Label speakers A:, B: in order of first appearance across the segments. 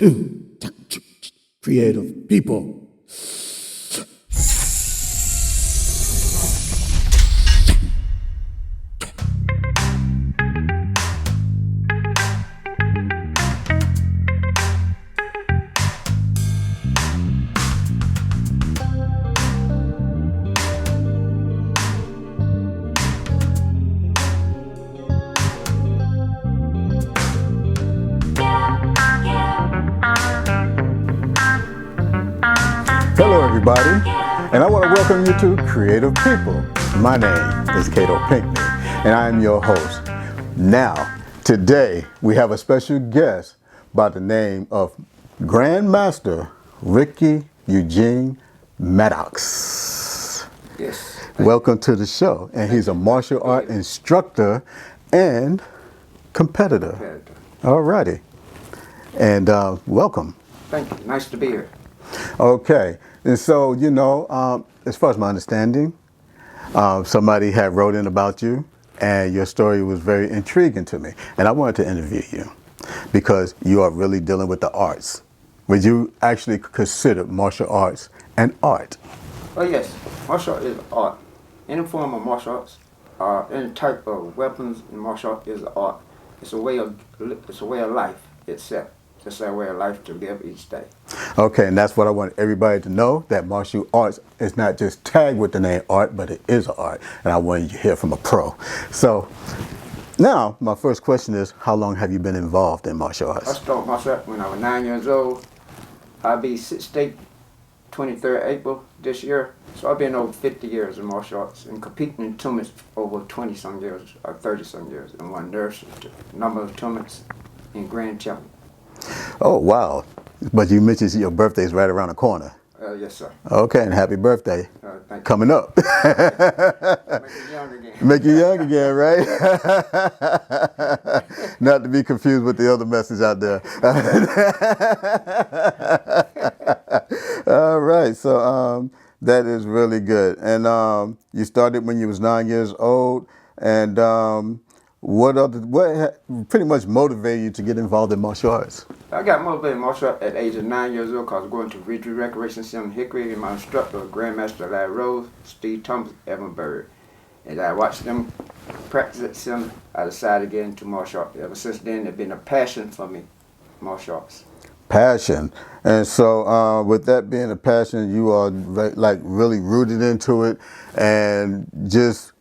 A: to creative people.
B: Hello everybody, and I want to welcome you to Creative People. My name is Cato Pinckney, and I am your host. Now, today we have a special guest by the name of Grandmaster Ricky Eugene Maddox.
C: Yes.
B: Welcome to the show, and he's a martial art instructor and competitor. Alrighty, and welcome.
C: Thank you. Nice to be here.
B: Okay, and so, as far as my understanding, somebody had wrote in about you, and your story was very intriguing to me, and I wanted to interview you because you are really dealing with the arts. Would you actually consider martial arts an art?
C: Oh yes, martial art is art. Any form of martial arts, any type of weapons in martial art is art. It's a way of life itself. It's a way of life to live each day.
B: Okay, and that's what I want everybody to know, that martial arts is not just tagged with the name art, but it is an art. And I wanted you to hear from a pro. So now my first question is, how long have you been involved in martial arts?
C: I started martial arts when I was 9 years old. I'll be 68, 23rd April this year. So I've been over 50 years in martial arts and competing in tournaments over 20 some years or 30 some years, and won nursing number of tournaments in grand champion.
B: Oh, wow. But you mentioned your birthday is right around the corner.
C: Yes, sir.
B: Okay, and happy birthday.
C: Thank you.
B: Coming up.
C: Make it young again.
B: Make you young again, right? Not to be confused with the other message out there. All right, so that is really good. And you started when you was 9 years old, and what pretty much motivated you to get involved in martial arts?
C: I got motivated in martial arts at the age of 9 years old because I was going to Ridgeway Recreation Center in Hickory, and my instructor was Grandmaster Larry Rose, Steve Thomas, Evan Bird. And I watched them practice at the center. I decided to get into martial arts. Ever since then, it's been a passion for me, martial arts.
B: Passion. And so with that being a passion, you are like really rooted into it, and just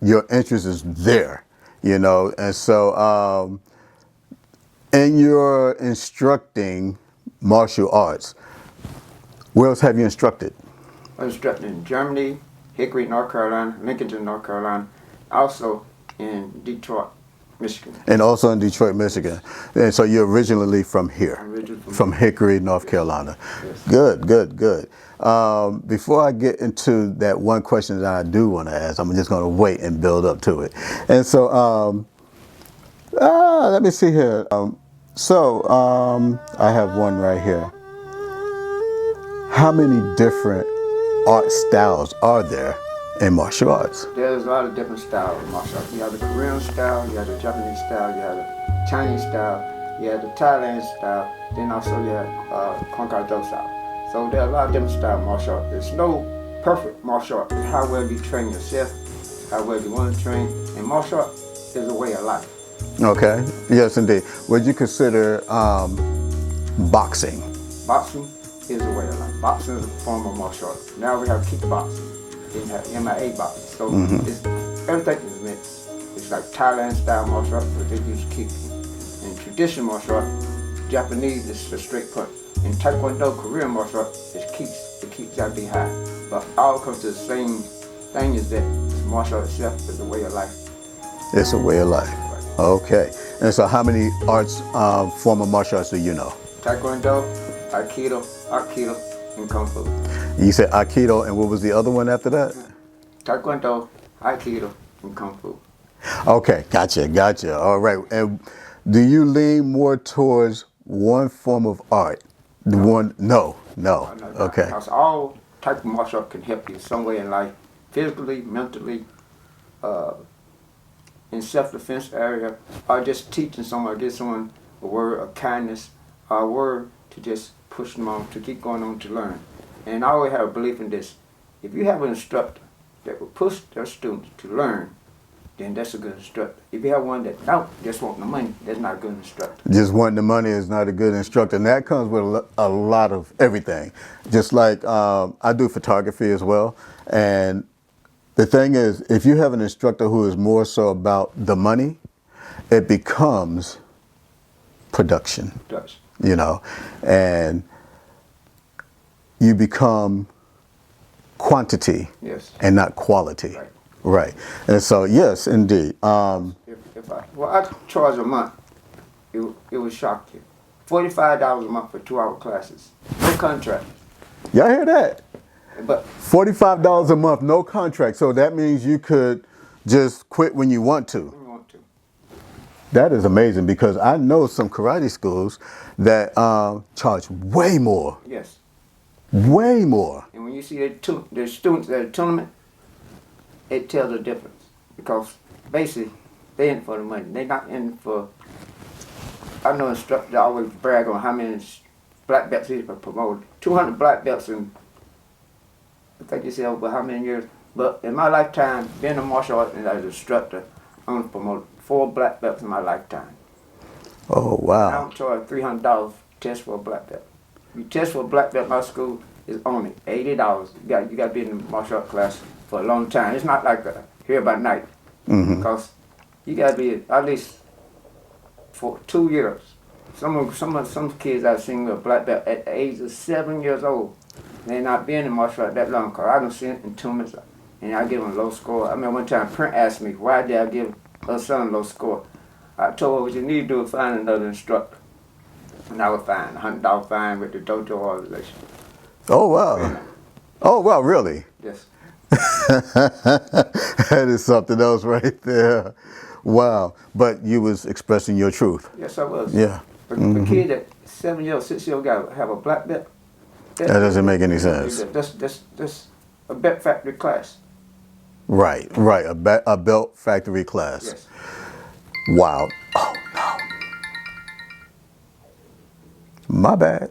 B: your interest is there. And so in your instructing martial arts, where else have you instructed?
C: I instructed in Germany, Hickory, North Carolina, Lincolnton, North Carolina, also in Detroit, Michigan.
B: And also in Detroit, Michigan. And so you're originally from here?
C: I'm originally
B: from Hickory, North Carolina.
C: Yes.
B: Good. Before I get into that one question that I do want to ask, I'm just going to wait and build up to it. And so, let me see here. I have one right here. How many different art styles are there in martial arts?
C: There's a lot of different styles of martial arts. You have the Korean style, you have the Japanese style, you have the Chinese style, you have the Thailand style, then also you have Kung Fu style. So there are a lot of different styles of martial arts. There's no perfect martial art. It's how well you train yourself, how well you want to train, and martial art is a way of life.
B: Okay, yes indeed. Would you consider boxing?
C: Boxing is a way of life. Boxing is a form of martial art. Now we have kickboxing, then you have MMA boxing. So everything is mixed. It's like Thailand style martial art, but they use kicks. In traditional martial art, Japanese is a straight punch. In Taekwondo, Korean martial art is kicks. The kicks gotta be high. But all comes to the same thing, is that martial art itself is a way of life.
B: It's a way of life. Okay. And so how many form of martial arts do you know?
C: Taekwondo, Aikido, and Kung Fu.
B: You said Aikido, and what was the other one after that?
C: Taekwondo, Aikido, and Kung Fu.
B: Okay, gotcha. All right. And do you lean more towards one form of art? No. Okay.
C: Because all type of martial art can help you some way in life, physically, mentally, in self-defense area, or just teaching someone, give someone a word of kindness, or a word to just push them on, to keep going on to learn. And I always have a belief in this. If you have an instructor that will push their students to learn, then that's a good instructor. If you have one that don't just want the money, that's not a good instructor.
B: Just wanting the money is not a good instructor, and that comes with a lot of everything. Just like I do photography as well, and the thing is, if you have an instructor who is more so about the money, it becomes production.
C: It does.
B: You know, and you become quantity
C: Yes.
B: and not quality.
C: Right.
B: Right. And so, yes, indeed.
C: If I charge a month, it would shock you. $45 a month for 2-hour classes. No contract.
B: Y'all hear that?
C: But
B: $45 a month, no contract. So that means you could just quit when you want to.
C: we want to.
B: That is amazing, because I know some karate schools that charge way more.
C: Yes.
B: Way more.
C: And when you see the students at a tournament, it tells the difference. Because basically, they in for the money. They're not in for. I know instructors always brag on how many black belts he's promoted. 200 black belts in, I think you said over how many years. But in my lifetime, being a martial arts and as an instructor, I'm promoted 4 black belts in my lifetime.
B: Oh,
C: I
B: wow.
C: don't charge $300 to test for a black belt. You test for a black belt in my school is only $80. You got to be in the martial arts class for a long time. It's not like here by night, because you got to be at least for 2 years. Some kids I've seen with a black belt at the age of 7 years old, they not been in martial arts that long. Cause I don't see it in tournaments, and I give them a low score. I remember one time Print asked me why did I give her son a low score. I told her what you need to do is find another instructor. And I would find $100 fine with the dojo organization.
B: Oh, wow. Oh, wow, really?
C: Yes.
B: That is something else right there. Wow. But you was expressing your truth.
C: Yes, I was.
B: Yeah.
C: But a kid that 7 years, 6 years old got to have a black belt.
B: That doesn't make any sense.
C: That's a belt factory class.
B: Right, right. A belt factory class.
C: Yes.
B: Wow. Oh, no. My bad.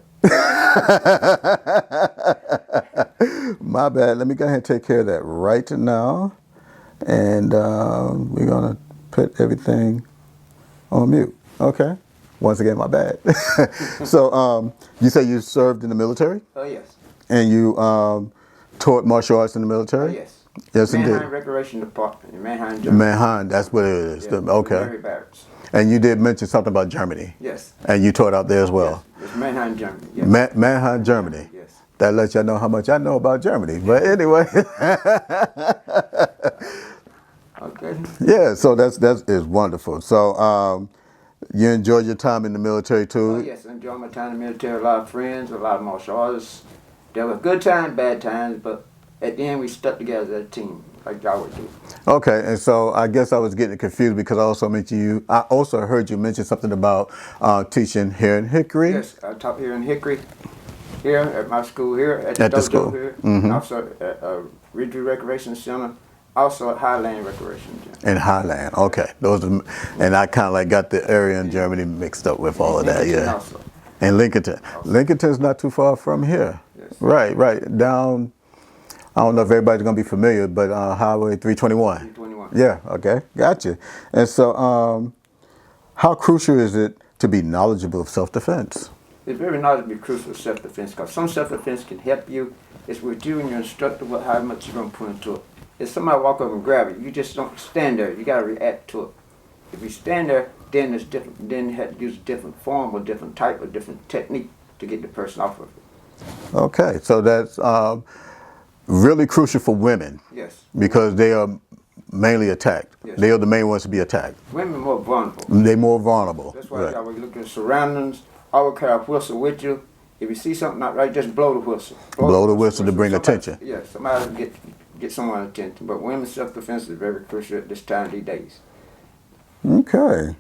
B: My bad. Let me go ahead and take care of that right now. And we're going to put everything on mute. Okay. Once again, my bad. So you say you served in the military?
C: Oh, yes.
B: And you taught martial arts in the military?
C: Oh, yes.
B: Yes,
C: Manheim
B: indeed.
C: Recreation Department in Manheim, Germany.
B: Manheim, that's what it is.
C: Yeah,
B: Okay.
C: Mary Barracks.
B: And you did mention something about Germany.
C: Yes.
B: And you taught out there as well.
C: Yes. It's Manheim, Germany. Yes.
B: Manheim, Germany.
C: Yes.
B: That lets you know how much I know about Germany. But anyway,
C: Okay.
B: yeah. So that is wonderful. So you enjoyed your time in the military too.
C: Oh, yes, I enjoyed my time in the military. A lot of friends, a lot of martial artists. There were good times, bad times, but at the end we stuck together as a team, like y'all would do.
B: Okay, and so I guess I was getting confused because I also mentioned you. I also heard you mention something about teaching here in Hickory.
C: Yes, I taught here in Hickory, here at my school here, at the
B: At the
C: dojo
B: school.
C: here, and also at Ridgeview Recreation Center, also at Highland Recreation Center.
B: In Highland. Okay, those are, and I kind of like got the area in Germany mixed up with all of that.
C: Lincoln
B: Yeah.
C: also.
B: And Lincolnton. Lincolnton's not too far from here.
C: Yes.
B: Right, right. Down, I don't know if everybody's going to be familiar, but Highway 321.
C: 321.
B: Yeah, okay. Gotcha. And so how crucial is it to be knowledgeable of self-defense?
C: It's very nice to be crucial for self-defense, because some self-defense can help you. It's with you and your instructor what how much you're going to put into it. If somebody walk up and grab it, you just don't stand there. You got to react to it. If you stand there, then it's different. Then you have to use a different form or different type or different technique to get the person off of it.
B: Okay, so that's really crucial for women
C: Yes.
B: because they are mainly attacked.
C: Yes.
B: They are the main ones to be attacked.
C: Women are more vulnerable.
B: They're more vulnerable.
C: That's why
B: Right.
C: y'all, when you look at surroundings, always carry a whistle with you. If you see something not right, just blow the whistle.
B: Blow the whistle to bring
C: Somebody-
B: attention.
C: Yeah, somebody will get someone's attention. But women's self-defense is very crucial at this time these days.
B: Okay.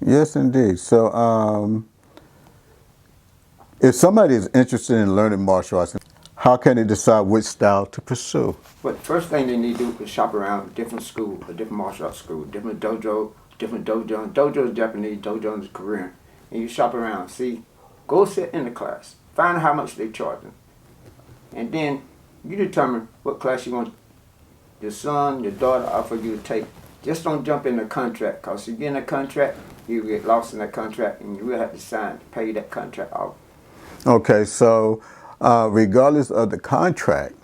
B: Yes, indeed. So, if somebody is interested in learning martial arts, how can they decide which style to pursue?
C: But first thing they need to do is shop around different schools, a different martial arts school, different dojo. Dojo is Japanese, dojo is Korean. And you shop around, see Go sit in the class. Find out how much they charging. And then you determine what class you want your son, your daughter offer you to take. Just don't jump in the contract, because if you get in a contract, you get lost in that contract and you will have to sign to pay that contract off.
B: Okay, so regardless of the contract,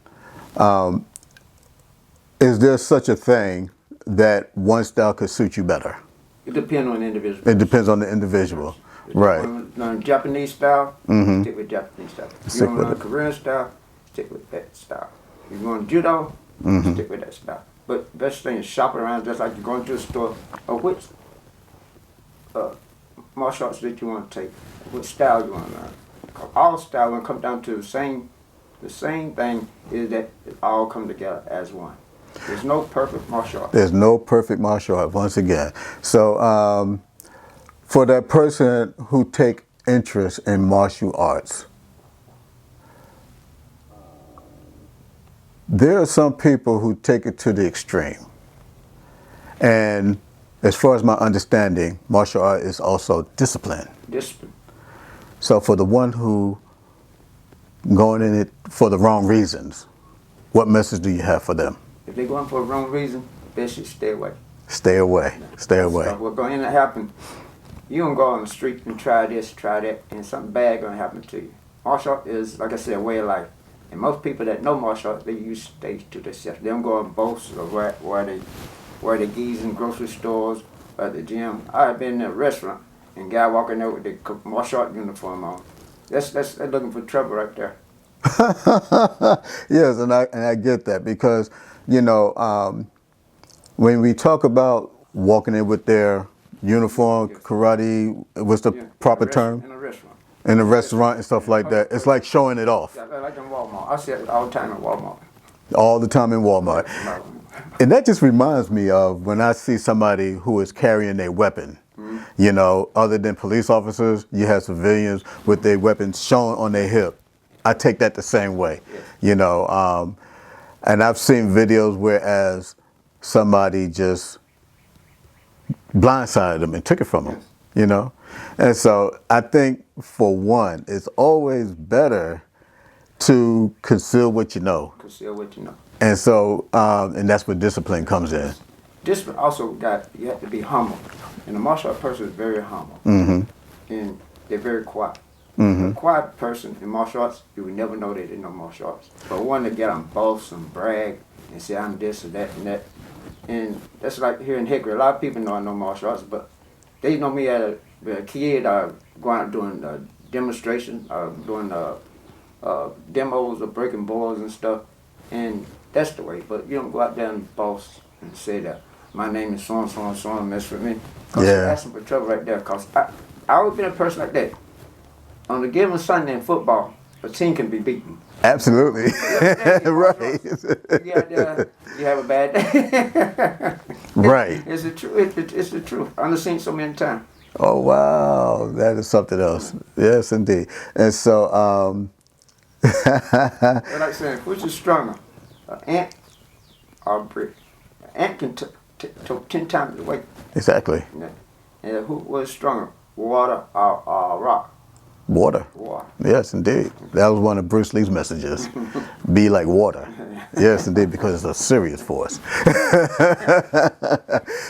B: is there such a thing that one style could suit you better?
C: It depends on the individual.
B: It depends on the individual.
C: If you
B: Right.
C: want to learn Japanese style, stick with Japanese style. If
B: Stick
C: you want to
B: with
C: learn
B: it.
C: Korean style, stick with that style. If you want judo, stick with that style. But best thing is shop around just like you're going to a store. Or which martial arts that you want to take, what style you want to learn. 'Cause all style, when it comes down to the same thing, is that it all come together as one. There's no perfect martial art.
B: There's no perfect martial art, once again. So for that person who take interest in martial arts, there are some people who take it to the extreme. And as far as my understanding, martial art is also discipline.
C: Discipline.
B: So for the one who going in it for the wrong reasons, what message do you have for them?
C: If they're going for the wrong reason, they should stay away.
B: Stay away. Stay away.
C: So what's going to happen, you don't go on the street and try this, try that, and something bad going to happen to you. Martial art is, like I said, a way of life. And most people that know martial art, they use stage to themselves. They don't go on boats or where they geese in grocery stores or at the gym. I've been in a restaurant and guy walking there with the martial art uniform on. That's looking for trouble right there.
B: Yes, and I get that because, you know, when we talk about walking in with their uniform, karate, what's the
C: Yeah,
B: proper
C: in a
B: term?
C: In a restaurant.
B: In a restaurant and stuff like that. It's like showing it off
C: Yeah, like in Walmart. I see it all the time in Walmart.
B: all the time in Walmart. And that just reminds me of when I see somebody who is carrying a weapon. You know, other than police officers, you have civilians with their weapons shown on their hip. I take that the same way, you know. And I've seen videos whereas somebody just blindsided them and took it from them, you know. And so I think for one, it's always better to conceal what you know.
C: Conceal what you know.
B: And so, and that's where discipline comes in.
C: Discipline also you have to be humble. And a martial art person is very humble. And they're very quiet. A quiet person in martial arts, you would never know they didn't know martial arts. But one that get on boast and brag and say I'm this or that and that. And that's like here in Hickory, a lot of people know I know martial arts, but they know me as a kid going out doing demonstrations, doing demos of breaking boards and stuff. And that's the way. But you don't go out there and boast and say that my name is so and so and so and mess with me. Cause
B: Yeah.
C: you're asking for trouble right there. Cause I always been a person like that. On a given Sunday in football, a team can be beaten.
B: Absolutely. Right.
C: You out there, you have a bad day.
B: Right.
C: It's the truth. It's the truth. I've seen so many times.
B: Oh, wow. That is something else. Yes, indeed. And so,
C: But like saying, which is stronger, an ant or a brick? An ant can took 10 times the weight.
B: exactly.
C: And who was stronger, water or rock?
B: Water.
C: Water.
B: Yes, indeed. That was one of Bruce Lee's messages. Be like water. Yes, indeed, because it's a serious force.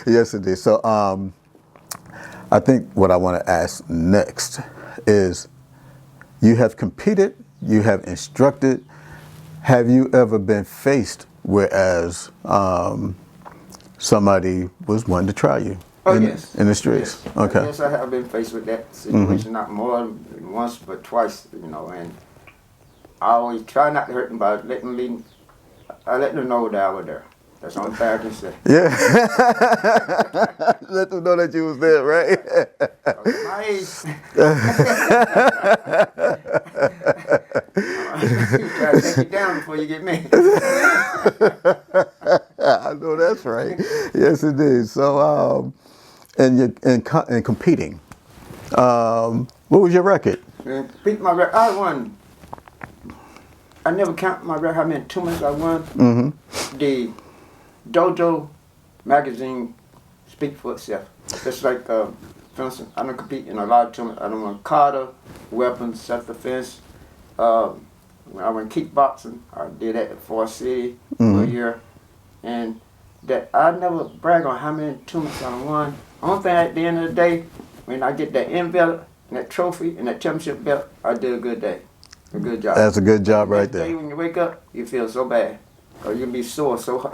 B: Yes, indeed. So I think what I want to ask next is, you have competed, you have instructed. Have you ever been faced whereas somebody was wanting to try you
C: Yes.
B: in the streets?
C: Yes.
B: Okay.
C: Yes, I have been faced with that situation, not more than once, but twice, you know, and I always try not to hurt them by I let them know that I was there. That's the only thing I can say.
B: Yeah. Let them know that you was there, right?
C: My age. You try to take you down before you get me.
B: I know that's right. Yes, indeed. So, in competing, what was your record?
C: And beat my record. I won. I never count my record how many tournaments I won. The Dojo magazine speak for itself. Just like, for instance, I don't compete in a lot of tournaments. I don't won Carter, weapons, self-defense. When I went kickboxing, I did that at Forest City for a year. And that I never brag on how many tournaments I won. Only thing at the end of the day, when I get that envelope and that trophy and that championship belt, I did a good day. A good job.
B: That's a good job right
C: Next day
B: there.
C: when you wake up, you feel so bad. Or you'll be sore so hard.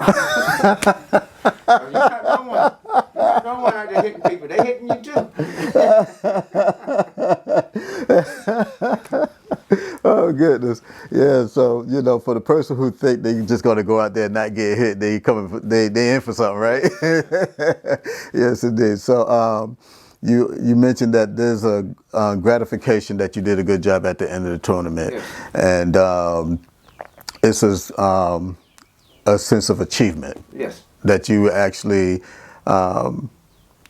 C: You're not the one. You're not the one out there hitting people. They hitting you too.
B: Oh goodness, yeah. So you know, for the person who think they just gonna go out there and not get hit, they in for something, right? Yes, indeed. So you mentioned that there's a gratification that you did a good job at the end of the tournament,
C: Yes.
B: and it's a sense of achievement
C: Yes.
B: that you actually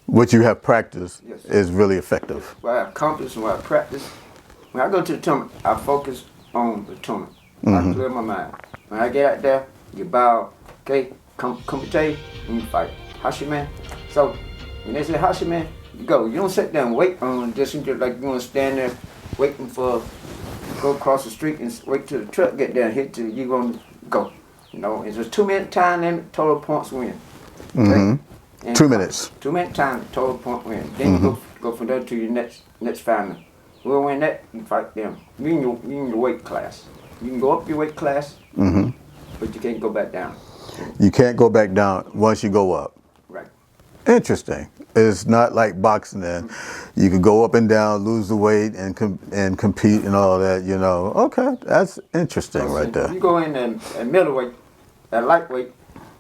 B: what you have practiced
C: Yes.
B: is really effective.
C: What I accomplish and what I practice. When I go to the tournament, I focus on the tournament. I clear my mind. When I get out there, you bow, okay, kumite, and you fight. Hashiman. So when they say Hashiman, you go. You don't sit there and wait on this and just like you want to stand there waiting for go across the street and wait till the truck get there and hit till you gonna go. You know, it's just 2 minute time limit, total points win. Okay? And
B: 2 minutes.
C: 2 minute time, total point win. Then you go from there to your next final. Whoever win that, you fight them. You in your weight class. You can go up your weight class, but you can't go back down.
B: You can't go back down once you go up.
C: Right.
B: Interesting. It's not like boxing. Then you could go up and down, lose the weight, and compete and all that. You know. Okay, that's interesting right there.
C: You go in at middleweight, at lightweight.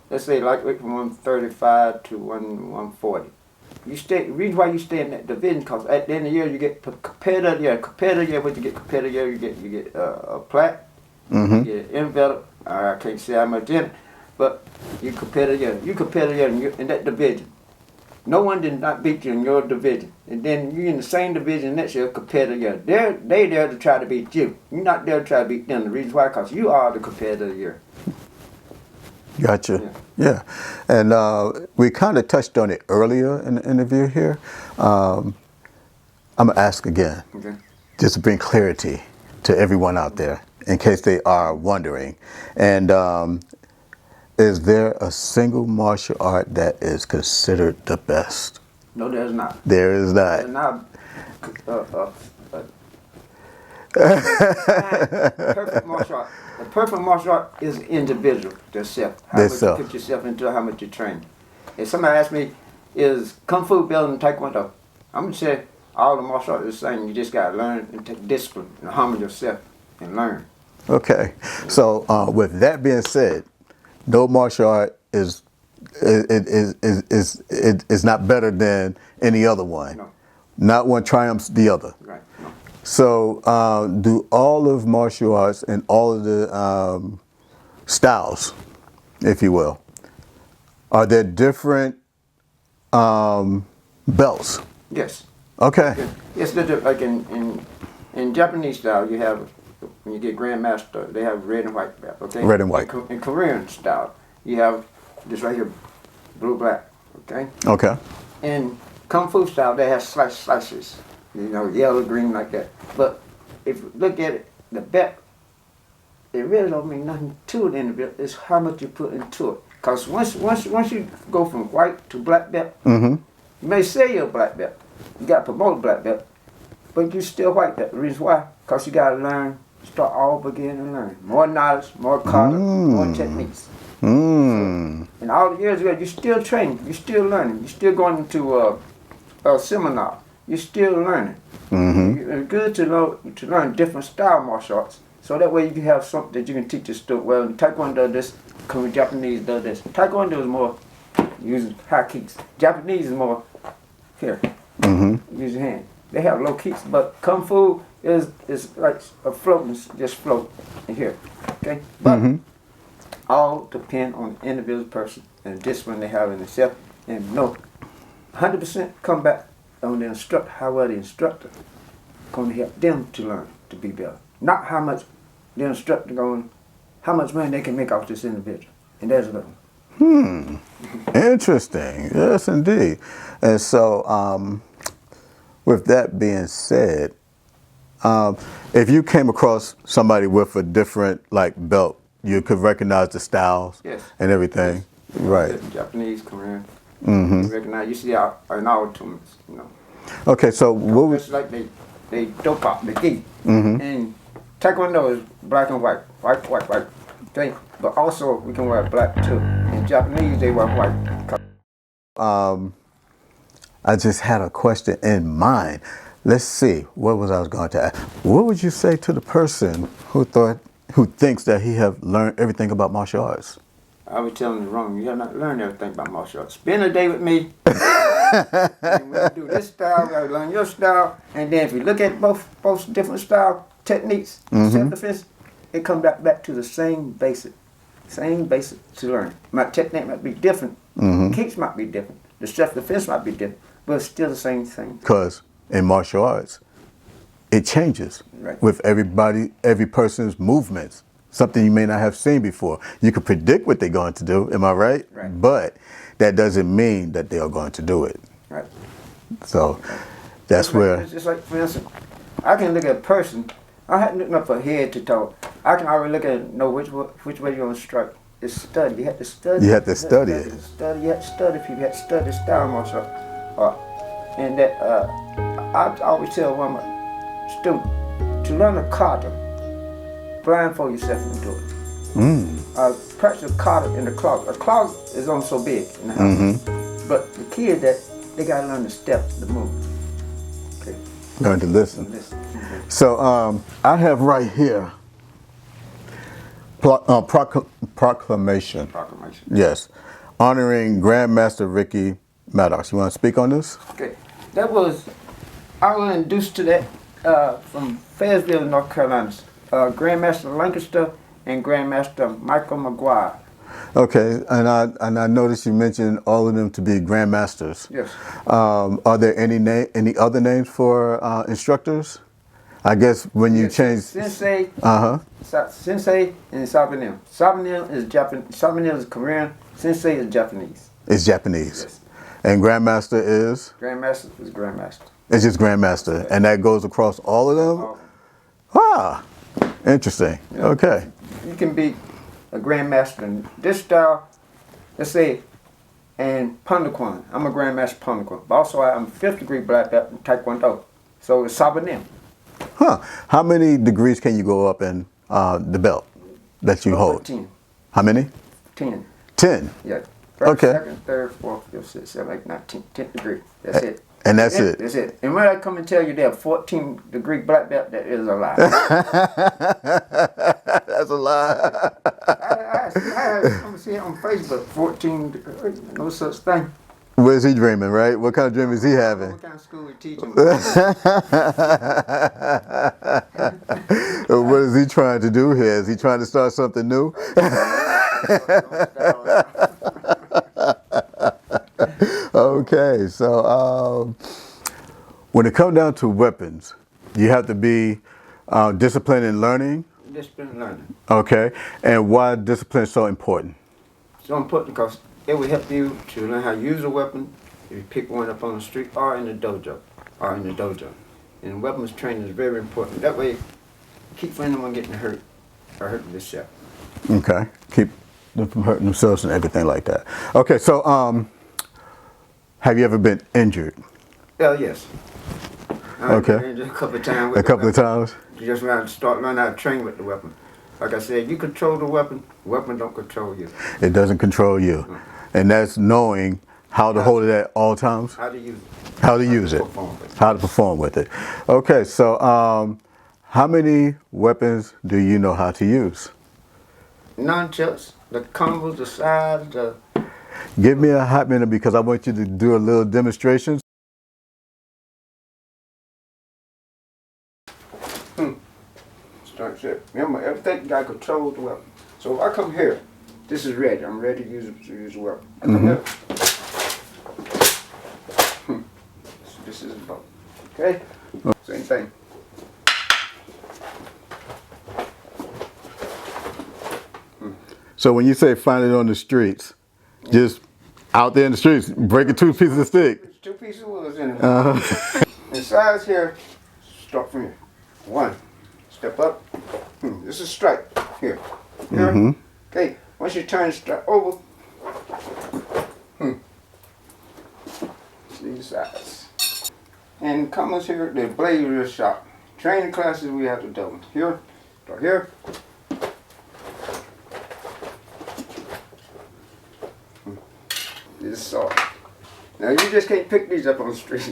C: Let's say lightweight from 135 to 140. The reason why you stay in that division, because at the end of the year you get competitor year. What you get competitor year, you get a plaque, you get an envelope. I can't say how much in it, but you competitor year. You competitor year in that division. No one did not beat you in your division, and then you in the same division next year, competitor year. They there to try to beat you. You're not there to try to beat them. The reason why, because you are the competitor year.
B: Gotcha. Yeah. And we kind of touched on it earlier in the interview here. I'm going to ask again,
C: Okay.
B: just to bring clarity to everyone out there, in case they are wondering. And is there a single martial art that is considered the best?
C: No, there's not.
B: There is not.
C: There's not. Perfect martial art. The perfect martial art is individual, yourself. How much you put yourself into, how much you train. If somebody asks me, is Kung Fu better than Taekwondo? I'm going to say all the martial arts are the same. You just got to learn and take discipline and humble yourself and learn.
B: Okay. So with that being said, no martial art is not better than any other one.
C: No.
B: Not one triumphs the other.
C: Right. No.
B: So, do all of martial arts and all of the styles, if you will, are there different belts?
C: Yes.
B: Okay.
C: Yes, like in Japanese style, you have, when you get Grandmaster, they have red and white belt, okay?
B: Red and white.
C: In Korean style, you have this right here, blue-black, okay?
B: Okay.
C: In Kung Fu style, they have slices. You know, yellow, green, like that. But if you look at it, the belt, it really don't mean nothing to it in the belt. It's how much you put into it. Because once you go from white to black belt, you may say you're a black belt. You got to promote a black belt, but you still white belt. The reason why? Because you got to learn, start all begin and learn. More knowledge, more color, more techniques. And all the years ago, you're still training, you're still learning, you're still going to a seminar. You're still learning. It's good to learn different style martial arts, so that way you can have something that you can teach your student. Well, Taekwondo does this, Korean Japanese does this. Taekwondo is more using high kicks. Japanese is more here, use your hand. They have low kicks, but Kung Fu is like a floating, just float in here, okay? But all depend on the individual person and the discipline they have in themselves, and no, 100% come back on the instructor, how well the instructor going to help them to learn to be better. Not how much the instructor how much money they can make off this individual. And there's a little.
B: Interesting. Yes, indeed. And so, with that being said, If you came across somebody with a different like belt, you could recognize the styles
C: Yes.
B: and everything. Right.
C: Japanese, Korean. You recognize, you see out in our tournaments, you know.
B: Okay, so what was
C: It's like they dope out the gi. And Taekwondo is black and white, white. Okay? But also we can wear black too. In Japanese they wear white.
B: I just had a question in mind. Let's see, what was I going to ask? What would you say to the person who thinks that he have learned everything about martial arts?
C: I would tell them wrong. You have not learned everything about martial arts. Spend a day with me. And when you do this style, you gotta learn your style. And then if you look at both different style techniques, self-defense, it comes back to the same basic to learn. My technique might be different. Kicks might be different. The self-defense might be different, but it's still the same thing.
B: Because in martial arts, it changes
C: Right.
B: with every person's movements. Something you may not have seen before. You can predict what they're going to do, am I right?
C: Right.
B: But that doesn't mean that they are going to do it.
C: Right.
B: So that's where,
C: It's just like, for instance, I can look at a person. I hadn't looked up from head to toe. I can already look at it and know which way you're going to strike. It's study. You have to study.
B: You have to study it.
C: You have to study people. You have to study style martial art. And that I always tell one of my students to learn a kata, blindfold yourself and do it. Practice a kata in the closet. A closet is only so big in the house. But the key is that they got to learn the steps, the move. Okay.
B: learn to listen.
C: Listen.
B: So I have right here proclamation.
C: Proclamation.
B: Yes, honoring Grandmaster Ricky Maddox. You want to speak on this?
C: Okay. I was introduced to that from Fayetteville, North Carolina. Grandmaster Lancaster and Grandmaster Michael McGuire.
B: Okay, and I noticed you mentioned all of them to be grandmasters.
C: Yes.
B: Are there any other names for instructors? I guess when you change.
C: Sensei.
B: Uh huh.
C: Sensei and Sabanil. Sabanil is Japanese. Sabanil is Korean. Sensei is Japanese.
B: It's Japanese.
C: Yes.
B: And grandmaster is.
C: Grandmaster is Grandmaster.
B: It's just grandmaster, and that goes across all of them. Ah, interesting.
C: Yeah.
B: Okay.
C: You can be a grandmaster in this style, let's say, and Pandaquan. I'm a grandmaster Pandaquan. But also I'm 5th degree black belt in Taekwondo. So it's Sabanim.
B: Huh. How many degrees can you go up in the belt that you hold?
C: 10.
B: How many?
C: 10.
B: 10.
C: Yeah. First,
B: Okay.
C: second, third, fourth, fifth, sixth, seventh, eighth, ninth, 10th degree. That's it.
B: And that's it.
C: That's it. And when I come and tell you they're 14 degree black belt, that is a lie.
B: That's a lie.
C: I come see it on Facebook, 14 degree, no such thing.
B: Where's he dreaming, right? What kind of dream is he having?
C: What kind of school we teaching?
B: What is he trying to do here? Is he trying to start something new? Okay, so when it comes down to weapons, you have to be disciplined in learning.
C: Discipline learning.
B: Okay, and why discipline is so important?
C: So important because it will help you to learn how to use a weapon if you pick one up on the street or in the dojo. And weapons training is very important. That way, keep from anyone getting hurt or hurting themselves.
B: Okay, keep them from hurting themselves and everything like that. Okay, so have you ever been injured?
C: Yes.
B: Okay.
C: I've been injured a couple of times. With
B: A couple of times?
C: You just want to start learning how to train with the weapon. Like I said, you control the weapon don't control you.
B: It doesn't control you. And that's knowing how to hold it at all times?
C: How to use it.
B: How to use it.
C: Perform with it.
B: How to perform with it. Okay, so how many weapons do you know how to use?
C: Nunchucks, the combos, the sides, the...
B: Give me a hot minute because I want you to do a little demonstration.
C: Start shit. Remember, everything you got to control the weapon. So if I come here, this is ready. I'm ready to use the weapon. I come here. So this is the bow. Okay? Same thing.
B: So when you say find it on the streets, just out there in the streets, breaking 2 pieces of stick.
C: There's 2 pieces of wood in it. And sides here, start from here. 1. Step up. This is strike. Here. Here. Okay. Once you turn strike over. These sides. And comers here, the blade real sharp. Training classes we have to do. Here. Start here. This is soft. Now you just can't pick these up on the street.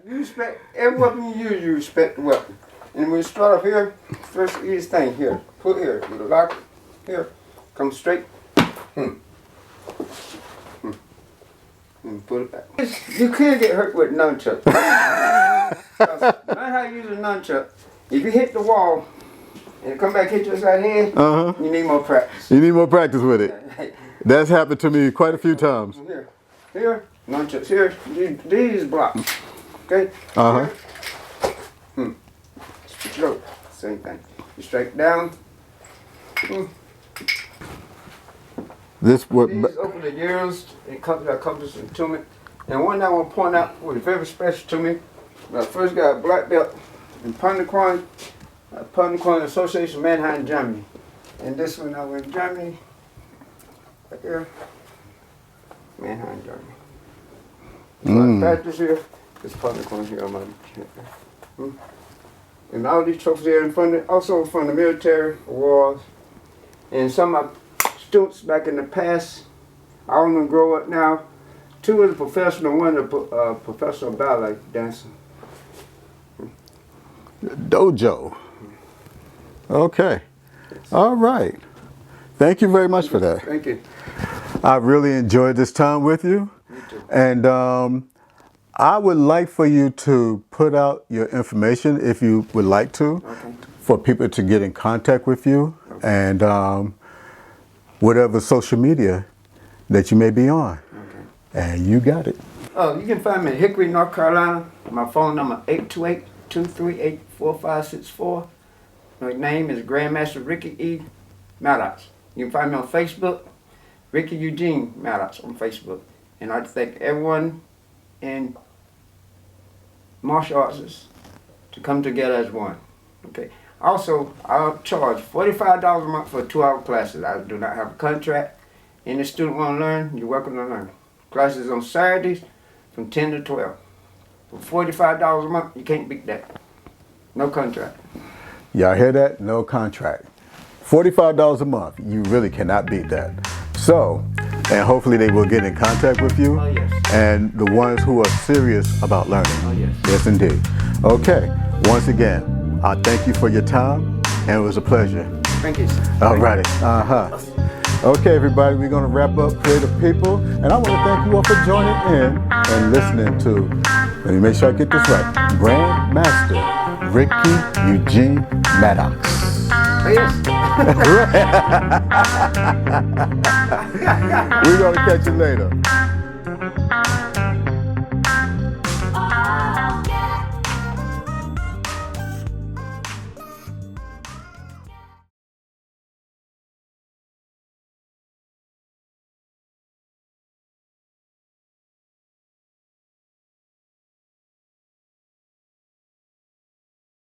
C: You respect every weapon you use. You respect the weapon. And when you start up here, first easiest thing here. Put here. You lock it here. Come straight. And put it back. You can't get hurt with nunchucks. Learn how to use a nunchuck. If you hit the wall and come back hit you upside the head, you need more practice.
B: You need more practice with it. That's happened to me quite a few times.
C: Here, nunchucks here. These blocks. Okay. Switch it over. Same thing. You strike down.
B: This what?
C: These over the years, it accomplished to me. And one I want to point out was very special to me. When I first got a black belt in Pandaquan Association, Mannheim, Germany. And this one I went to Germany. Right here. Mannheim, Germany. So I practice here. This Pandaquan here on my And all these trophies here in front of, also from the military awards. And some of my students back in the past, all of them grow up now. 2 is a professional, 1 is a professional ballet dancer.
B: Dojo. Okay. All right. Thank you very much for that.
C: Thank you.
B: I really enjoyed this time with you.
C: Me too.
B: And I would like for you to put out your information if you would like to, for people to get in contact with you and whatever social media that you may be on. And you got it.
C: Oh, you can find me in Hickory, North Carolina. My phone number 828-238-4564. My name is Grandmaster Ricky E. Maddox. You can find me on Facebook, Ricky Eugene Maddox on Facebook. And I'd thank everyone in martial arts to come together as one. Okay. Also, I'll charge $45 a month for 2-hour classes. I do not have a contract. Any student want to learn, you're welcome to learn. Classes on Saturdays from 10 to 12. For $45 a month, you can't beat that. No contract.
B: Y'all hear that? No contract. $45 a month. You really cannot beat that. So, and hopefully they will get in contact with you.
C: Oh, yes.
B: And the ones who are serious about learning.
C: Oh, yes.
B: Yes, indeed. Okay. Once again, I thank you for your time, and it was a pleasure.
C: Thank you, sir.
B: All righty. Okay, everybody, we're going to wrap up Creative People, and I want to thank you all for joining in and listening to, let me make sure I get this right, Grandmaster Ricky Eugene Maddox.
C: Oh, yes.
B: We're going to catch you later.